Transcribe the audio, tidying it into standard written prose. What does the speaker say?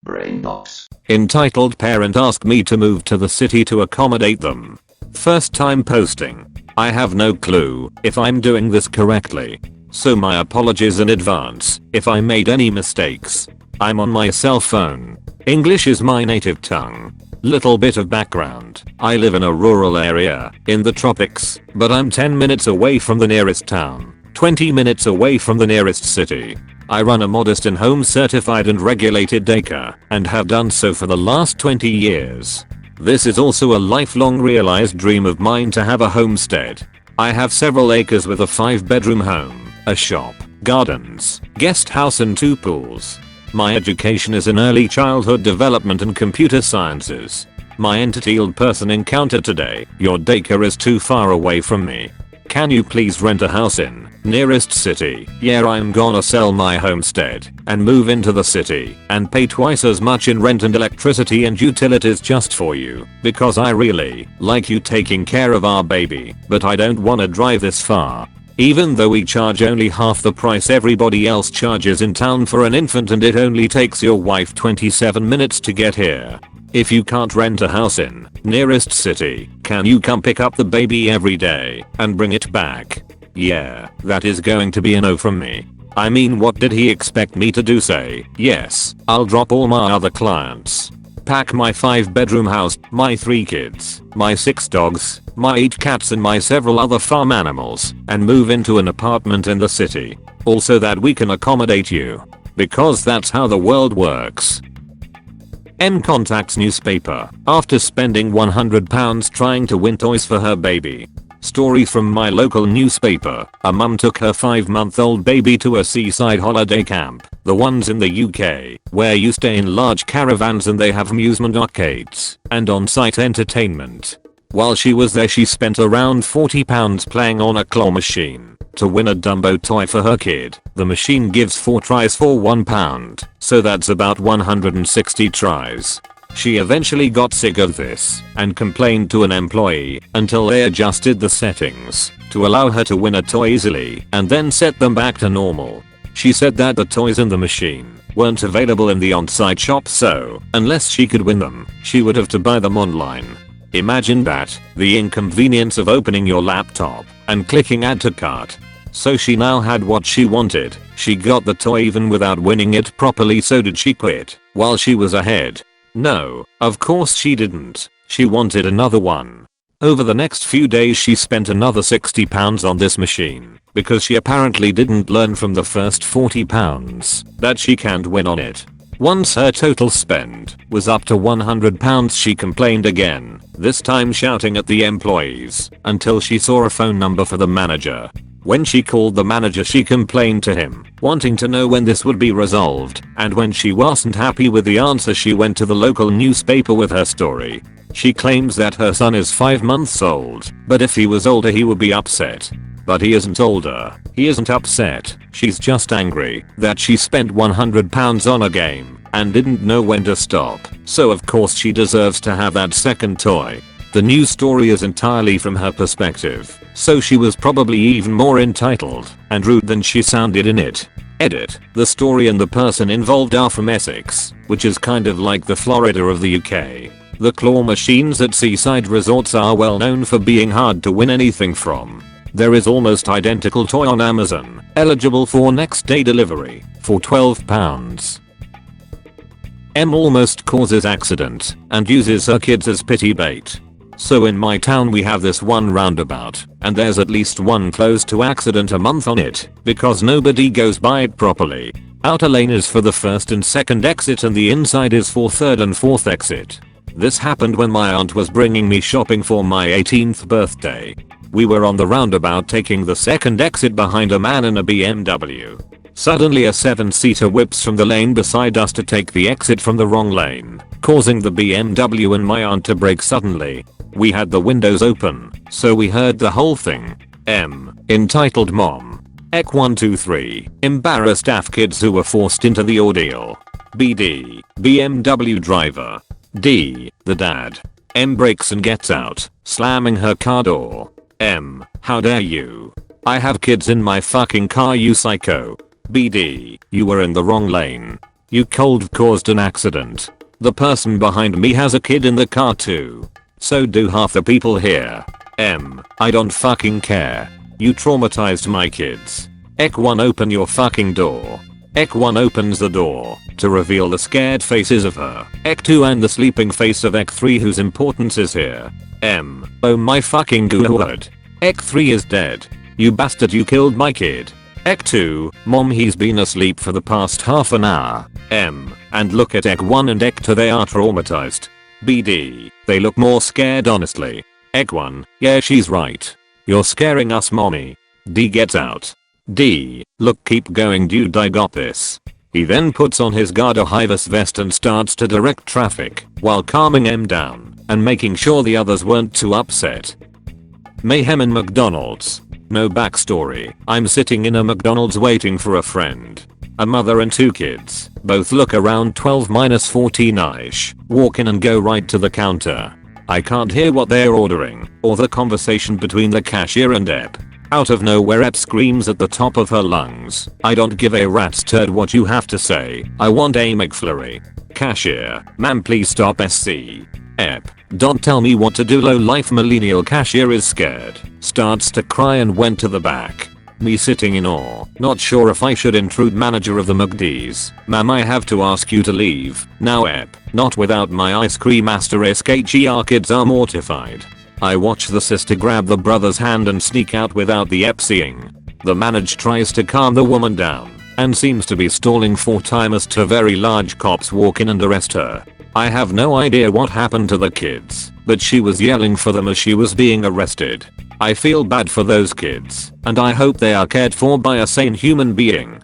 Brainbox. Entitled parent asked me to move to the city to accommodate them. First time posting. I have no clue if I'm doing this correctly. So my apologies in advance if I made any mistakes. I'm on my cell phone. English is my native tongue. Little bit of background. I live in a rural area in the tropics, but I'm 10 minutes away from the nearest town, 20 minutes away from the nearest city. I run a modest and home certified and regulated daycare and have done so for the last 20 years. This is also a lifelong realized dream of mine to have a homestead. I have several acres with a 5-bedroom home, a shop, gardens, guest house and 2 pools. My education is in early childhood development and computer sciences. My entitled person encounter today, your daycare is too far away from me. Can you please rent a house in nearest city? Yeah, I'm gonna sell my homestead and move into the city and pay twice as much in rent and electricity and utilities just for you because I really like you taking care of our baby, but I don't wanna drive this far. Even though we charge only half the price everybody else charges in town for an infant and it only takes your wife 27 minutes to get here. If you can't rent a house in nearest city, can you come pick up the baby every day and bring it back? Yeah, that is going to be a no from me. I mean, what did he expect me to do? Say, yes, I'll drop all my other clients. Pack my 5-bedroom house, my 3 kids, my 6 dogs, my 8 cats and my several other farm animals and move into an apartment in the city. Also that we can accommodate you. Because that's how the world works. M contacts newspaper after spending £100 trying to win toys for her baby. Story from my local newspaper. A mum took her 5-month-old baby to a seaside holiday camp, the ones in the UK, where you stay in large caravans and they have amusement arcades and on-site entertainment. While she was there she spent around £40 playing on a claw machine to win a Dumbo toy for her kid. The machine gives 4 tries for £1, so that's about 160 tries. She eventually got sick of this and complained to an employee until they adjusted the settings to allow her to win a toy easily and then set them back to normal. She said that the toys in the machine weren't available in the on-site shop, so unless she could win them, she would have to buy them online. Imagine that, the inconvenience of opening your laptop and clicking add to cart. So she now had what she wanted. She got the toy even without winning it properly. So did she quit while she was ahead? No, of course she didn't. She wanted another one. Over the next few days she spent another £60 on this machine because she apparently didn't learn from the first £40 that she can't win on it. Once her total spend was up to £100 she complained again, this time shouting at the employees until she saw a phone number for the manager. When she called the manager she complained to him, wanting to know when this would be resolved, and when she wasn't happy with the answer she went to the local newspaper with her story. She claims that her son is 5 months old, but if he was older he would be upset. But he isn't older, he isn't upset, she's just angry that she spent £100 on a game and didn't know when to stop, so of course she deserves to have that second toy. The news story is entirely from her perspective, so she was probably even more entitled and rude than she sounded in it. Edit. The story and the person involved are from Essex, which is kind of like the Florida of the UK. The claw machines at seaside resorts are well known for being hard to win anything from. There is almost identical toy on Amazon, eligible for next day delivery, for £12. M almost causes accident and uses her kids as pity bait. So in my town we have this one roundabout, and there's at least one close to accident a month on it, because nobody goes by it properly. Outer lane is for the first and second exit and the inside is for third and fourth exit. This happened when my aunt was bringing me shopping for my 18th birthday. We were on the roundabout taking the second exit behind a man in a BMW. Suddenly a 7-seater whips from the lane beside us to take the exit from the wrong lane, causing the BMW and my aunt to brake suddenly. We had the windows open, so we heard the whole thing. M. Entitled Mom. Ec 123. Embarrassed AF kids who were forced into the ordeal. BD. BMW driver. D. The dad. M brakes and gets out, slamming her car door. M. How dare you? I have kids in my fucking car, you psycho. BD. You were in the wrong lane. You cold caused an accident. The person behind me has a kid in the car too. So do half the people here. I don't fucking care. You traumatized my kids. Ek1 open your fucking door. Ek1 opens the door to reveal the scared faces of her Ek2 and the sleeping face of Ek3 whose importance is here. Oh my fucking god. Ek3 is dead. You bastard, you killed my kid. Ek2, mom, he's been asleep for the past half an hour. And look at Ek1 and Ek2, they are traumatized. BD, they look more scared honestly. Ek1, yeah, she's right. You're scaring us, mommy. D gets out. D, look, keep going dude, I got this. He then puts on his Garda Hivus vest and starts to direct traffic while calming M down and making sure the others weren't too upset. Mayhem in McDonald's. No backstory. I'm sitting in a McDonald's waiting for a friend. A mother and 2 kids, both look around 12-14ish, walk in and go right to the counter. I can't hear what they're ordering or the conversation between the cashier and Ep. Out of nowhere, Ep screams at the top of her lungs, I don't give a rat's turd what you have to say, I want a McFlurry. Cashier, ma'am, please stop SC. Ep, don't tell me what to do. Low life millennial cashier is scared, starts to cry and went to the back. Me sitting in awe, not sure if I should intrude. Manager of the McD's, ma'am, I have to ask you to leave. Now Ep, not without my ice cream asterisk HER. Kids are mortified. I watch the sister grab the brother's hand and sneak out without the Ep seeing. The manager tries to calm the woman down and seems to be stalling for time as 2 very large cops walk in and arrest her. I have no idea what happened to the kids, but she was yelling for them as she was being arrested. I feel bad for those kids, and I hope they are cared for by a sane human being.